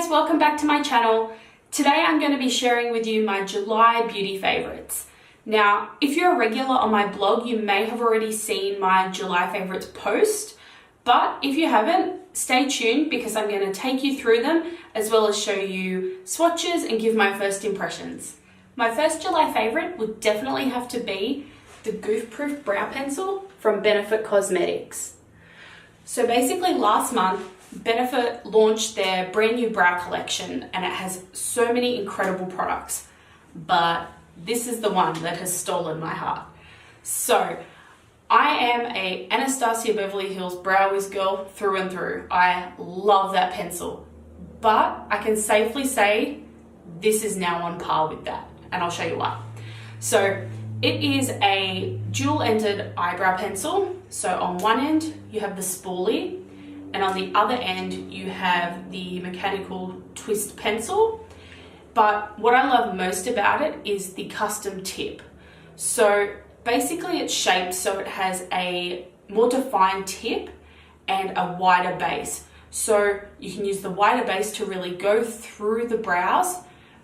guys, welcome back to my channel. Today I'm going to be sharing with you my July beauty favorites. Now, if you're a regular on my blog, you may have already seen my July favorites post, but if you haven't, stay tuned because I'm going to take you through them as well as show you swatches and give my first impressions. My first July favorite would definitely have to be the Goof Proof Brow Pencil from Benefit Cosmetics. So basically last month, Benefit launched their brand new brow collection and it has so many incredible products, but this is the one that has stolen my heart. So I am a Anastasia Beverly Hills Brow Wiz girl through and through. I love that pencil, but I can safely say this is now on par with that, and I'll show you why. So it is a dual-ended eyebrow pencil. So on one end you have the spoolie, and on the other end you have the mechanical twist pencil. But what I love most about it is the custom tip. So basically it's shaped so it has a more defined tip and a wider base. So you can use the wider base to really go through the brows,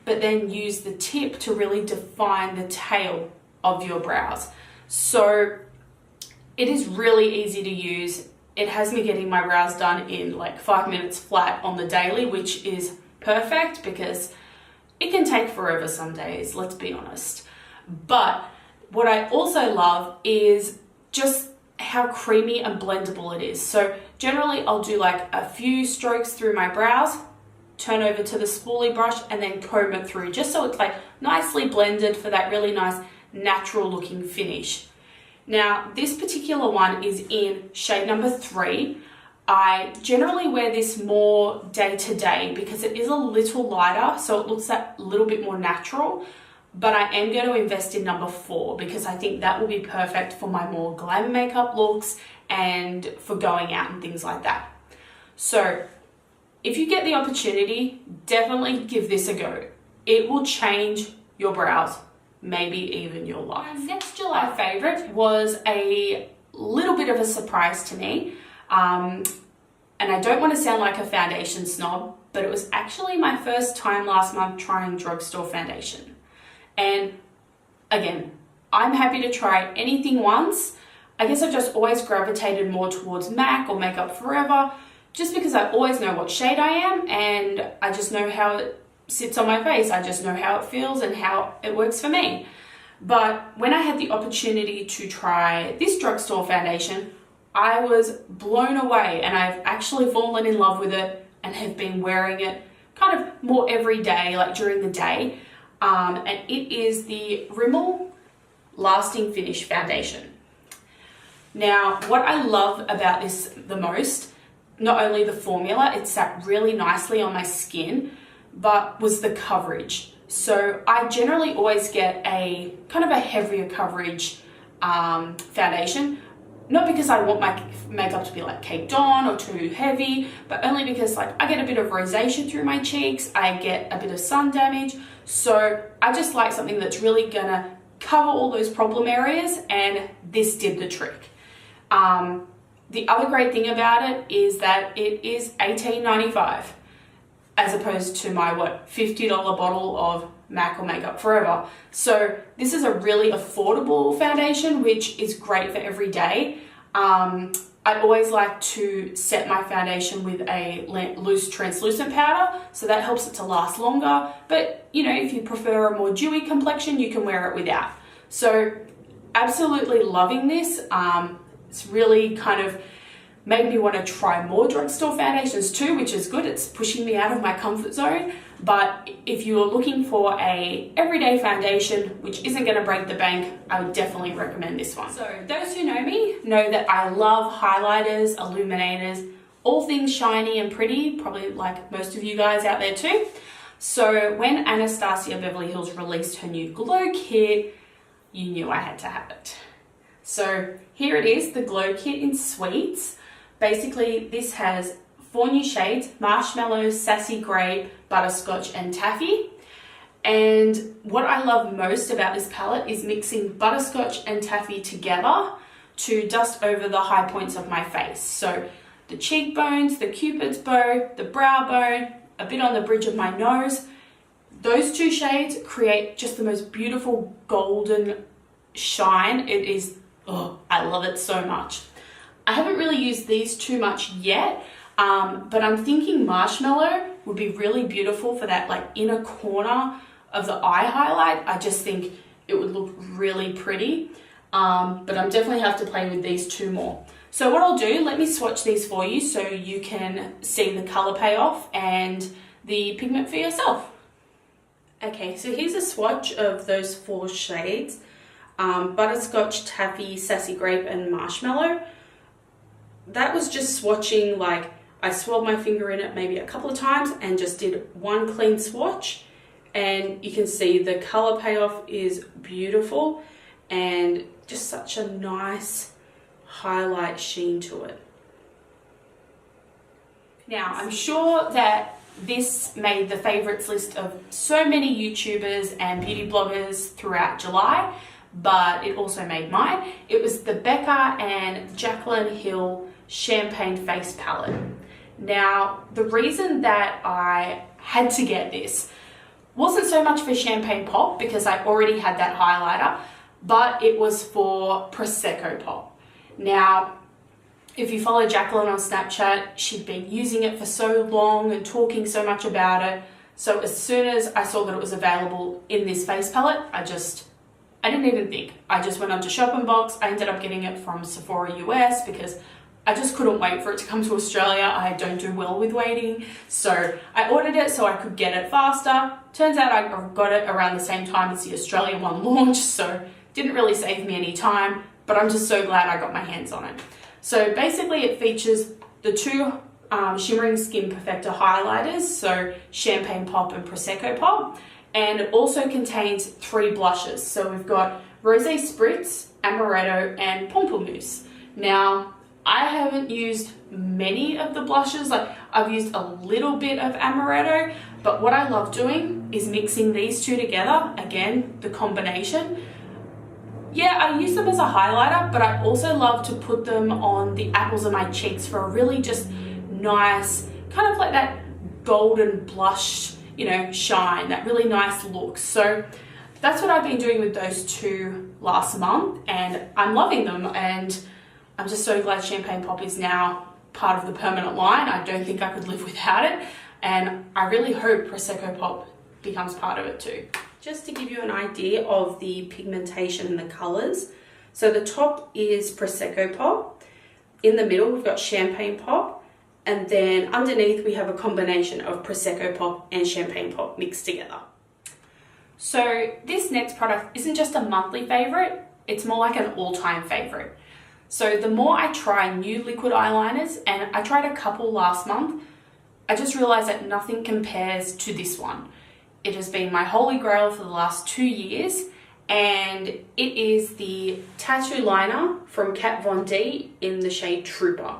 but then use the tip to really define the tail of your brows. So it is really easy to use. It has me getting my brows done in like 5 minutes flat on the daily, which is perfect because it can take forever some days, let's be honest. But what I also love is just how creamy and blendable it is. So generally I'll do like a few strokes through my brows, turn over to the spoolie brush and then comb it through just so it's like nicely blended for that really nice natural looking finish. Now, this particular one is in shade number 3. I generally wear this more day to day because it is a little lighter, so it looks a little bit more natural, but I am going to invest in number 4 because I think that will be perfect for my more glam makeup looks and for going out and things like that. So if you get the opportunity, definitely give this a go. It will change your brows, maybe even your life. My next July favorite was a little bit of a surprise to me. And I don't want to sound like a foundation snob, but it was actually my first time last month trying drugstore foundation. And again, I'm happy to try anything once. I guess I've just always gravitated more towards MAC or Makeup Forever, just because I always know what shade I am and I just know how it sits on my face. I just know how it feels and how it works for me. But when I had the opportunity to try this drugstore foundation, I was blown away and I've actually fallen in love with it and have been wearing it kind of more every day, like during the day. And it is the Rimmel Lasting Finish Foundation. Now, what I love about this the most, not only the formula, it sat really nicely on my skin, but was the coverage. So I generally always get a kind of a heavier coverage foundation, not because I want my makeup to be like caked on or too heavy, but only because like I get a bit of rosacea through my cheeks, I get a bit of sun damage. So I just like something that's really gonna cover all those problem areas, and this did the trick. The other great thing about it is that it is $18.95 as opposed to my $50 bottle of MAC or Makeup Forever. So this is a really affordable foundation, which is great for every day. I always like to set my foundation with a loose translucent powder, so that helps it to last longer. But you know, if you prefer a more dewy complexion, you can wear it without. So absolutely loving this. It's really kind of made me want to try more drugstore foundations too, which is good. It's pushing me out of my comfort zone. But if you are looking for a everyday foundation which isn't going to break the bank, I would definitely recommend this one. So those who know me know that I love highlighters, illuminators, all things shiny and pretty, probably like most of you guys out there too. So when Anastasia Beverly Hills released her new Glow Kit, you knew I had to have it. So here it is, the Glow Kit in Sweets. Basically, this has 4 new shades: Marshmallow, Sassy Grape, Butterscotch, and Taffy. And what I love most about this palette is mixing Butterscotch and Taffy together to dust over the high points of my face. So the cheekbones, the cupid's bow, the brow bone, a bit on the bridge of my nose. Those two shades create just the most beautiful golden shine. It is, oh, I love it so much. I haven't really used these too much yet, but I'm thinking Marshmallow would be really beautiful for that like inner corner of the eye highlight. I just think it would look really pretty, but I'm definitely have to play with these two more. So what I'll do, let me swatch these for you so you can see the color payoff and the pigment for yourself. Okay, so here's a swatch of those 4 shades, Butterscotch, Taffy, Sassy Grape, and Marshmallow. That was just swatching, like I swabbed my finger in it maybe a couple of times and just did one clean swatch, and you can see the color payoff is beautiful and just such a nice highlight sheen to it. Now, I'm sure that this made the favorites list of so many YouTubers and beauty bloggers throughout July, but it also made mine. It was the Becca and Jaclyn Hill Champagne Face Palette. Now, the reason that I had to get this wasn't so much for Champagne Pop, because I already had that highlighter, but it was for Prosecco Pop. Now, if you follow Jaclyn on Snapchat, she'd been using it for so long and talking so much about it. So as soon as I saw that it was available in this face palette, I didn't even think. I just went onto Shop and Box. I ended up getting it from Sephora US because I just couldn't wait for it to come to Australia. I don't do well with waiting. So I ordered it so I could get it faster. Turns out I got it around the same time as the Australian one launched, so didn't really save me any time, but I'm just so glad I got my hands on it. So basically it features the 2 Shimmering Skin Perfector highlighters, so Champagne Pop and Prosecco Pop, and it also contains 3 blushes. So we've got Rosé Spritz, Amaretto, and Pamplemousse. Now, I haven't used many of the blushes, like I've used a little bit of Amaretto, but what I love doing is mixing these 2 together, again, the combination. Yeah, I use them as a highlighter, but I also love to put them on the apples of my cheeks for a really just nice, kind of like that golden blush, you know, shine, that really nice look. So that's what I've been doing with those 2 last month, and I'm loving them, and I'm just so glad Champagne Pop is now part of the permanent line. I don't think I could live without it, and I really hope Prosecco Pop becomes part of it too. Just to give you an idea of the pigmentation and the colors. So the top is Prosecco Pop. In the middle, we've got Champagne Pop. And then underneath, we have a combination of Prosecco Pop and Champagne Pop mixed together. So this next product isn't just a monthly favorite, it's more like an all-time favorite. So the more I try new liquid eyeliners, and I tried a couple last month, I just realized that nothing compares to this one. It has been my holy grail for the last 2 years, and it is the Tattoo Liner from Kat Von D in the shade Trooper.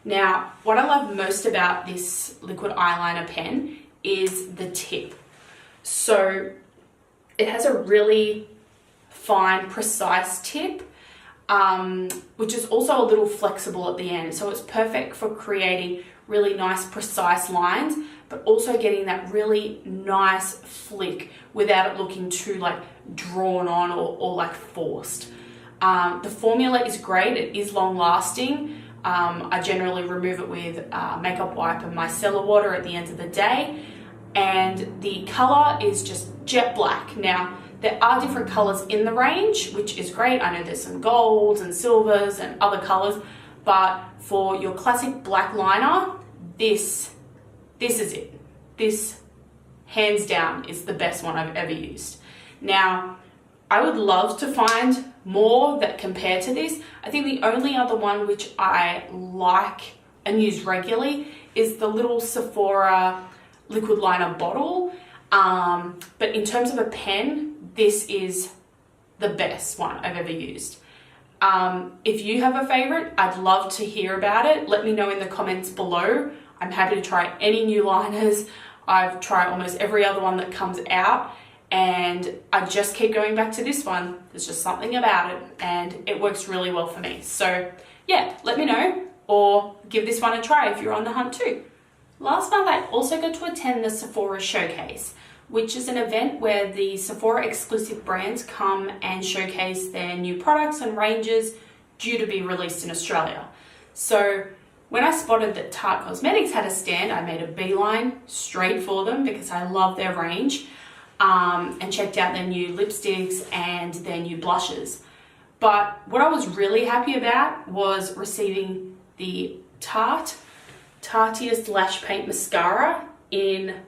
Now, what I love most about this liquid eyeliner pen is the tip. So it has a really fine, precise tip, which is also a little flexible at the end. So it's perfect for creating really nice, precise lines, but also getting that really nice flick without it looking too like drawn on or like forced. The formula is great. It is long lasting. I generally remove it with makeup wipe and micellar water at the end of the day. And the color is just jet black. Now, there are different colors in the range, which is great. I know there's some golds and silvers and other colors, but for your classic black liner, this is it. This, hands down, is the best one I've ever used. Now, I would love to find more that compare to this. I think the only other one which I like and use regularly is the little Sephora liquid liner bottle. But in terms of a pen, this is the best one I've ever used. If you have a favorite, I'd love to hear about it. Let me know in the comments below. I'm happy to try any new liners. I've tried almost every other one that comes out, and I just keep going back to this one. There's just something about it, and it works really well for me. So yeah, let me know, or give this one a try if you're on the hunt too. last month I also got to attend the Sephora Showcase, which is an event where the Sephora exclusive brands come and showcase their new products and ranges due to be released in Australia. So when I spotted that Tart Cosmetics had a stand, I made a beeline straight for them because I love their range, and checked out their new lipsticks and their new blushes. But what I was really happy about was receiving the Tatia's Lash Paint Mascara in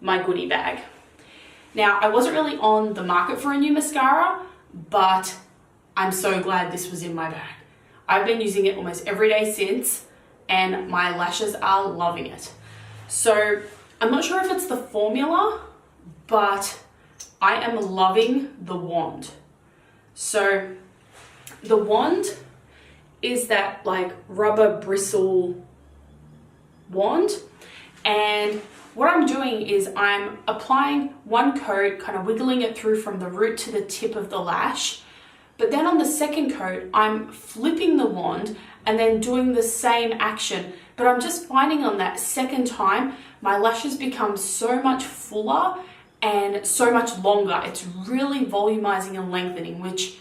my goodie bag. Now, I wasn't really on the market for a new mascara, but I'm so glad this was in my bag. I've been using it almost every day since, and my lashes are loving it. So I'm not sure if it's the formula, but I am loving the wand. So the wand is that like rubber bristle wand, and what I'm doing is I'm applying one coat, kind of wiggling it through from the root to the tip of the lash, but then on the second coat I'm flipping the wand and then doing the same action, but I'm just finding on that second time my lashes become so much fuller and so much longer. It's really volumizing and lengthening, which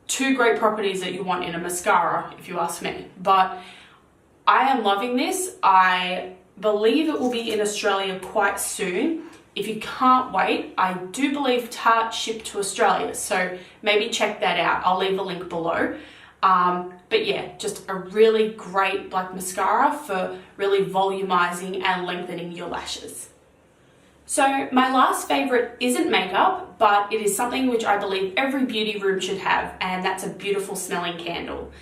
two great properties that you want in a mascara, if you ask me. But I am loving this. I believe it will be in Australia quite soon. If you can't wait, I do believe Tart shipped to Australia, so maybe check that out. I'll leave a link below. But yeah, just a really great black mascara for really volumizing and lengthening your lashes. So my last favorite isn't makeup, but it is something which I believe every beauty room should have, and that's a beautiful smelling candle.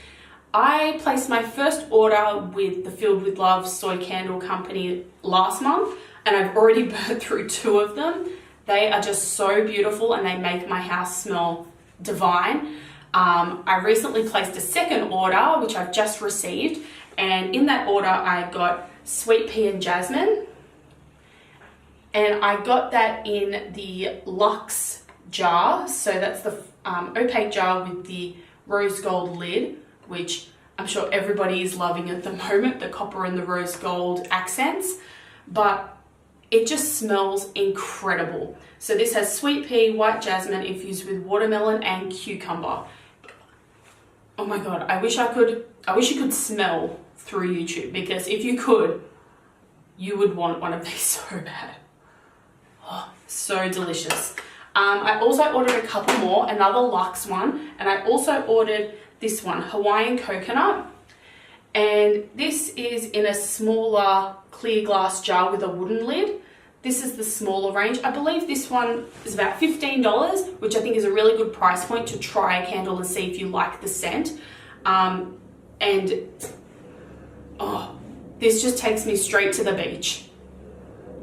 I placed my first order with the Filled with Love soy candle company last month, and I've already burnt through 2 of them. They are just so beautiful and they make my house smell divine. I recently placed a second order, which I've just received, and in that order I got Sweet Pea and Jasmine, and I got that in the Luxe jar. So that's the opaque jar with the rose gold lid, which I'm sure everybody is loving at the moment, the copper and the rose gold accents, but it just smells incredible. So this has sweet pea, white jasmine infused with watermelon and cucumber. Oh my God, I wish you could smell through YouTube, because if you could, you would want one of these so bad. Oh, so delicious. I also ordered a couple more, another Luxe one, and I also ordered this one, Hawaiian Coconut, and this is in a smaller clear glass jar with a wooden lid. This is the smaller range. I believe this one is about $15, which I think is a really good price point to try a candle and see if you like the scent. This just takes me straight to the beach.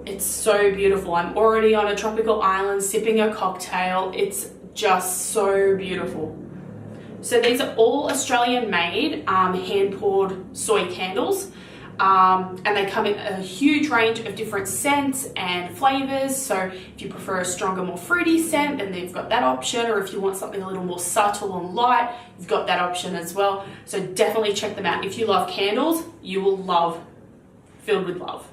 It's so beautiful. I'm already on a tropical island sipping a cocktail. It's just so beautiful. So these are all Australian made, hand poured soy candles. And they come in a huge range of different scents and flavors. So if you prefer a stronger, more fruity scent, then they've got that option. Or if you want something a little more subtle and light, you've got that option as well. So definitely check them out. If you love candles, you will love Filled with Love.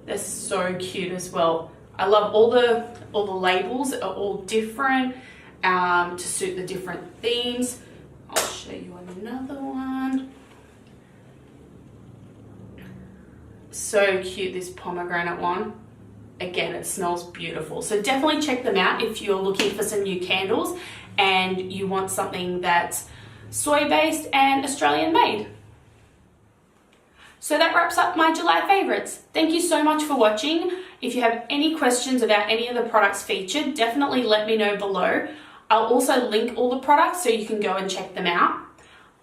They're so cute as well. I love all the labels are all different to suit the different themes. I'll show you another one. So cute, this pomegranate one. Again, it smells beautiful. So definitely check them out if you're looking for some new candles and you want something that's soy-based and Australian-made. So that wraps up my July favorites. Thank you so much for watching. If you have any questions about any of the products featured, definitely let me know below. I'll also link all the products so you can go and check them out.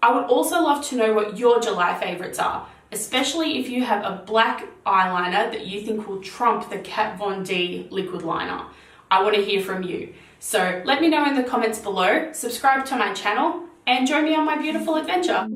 I would also love to know what your July favorites are, especially if you have a black eyeliner that you think will trump the Kat Von D liquid liner. I want to hear from you. So let me know in the comments below, subscribe to my channel, and join me on my beautiful adventure.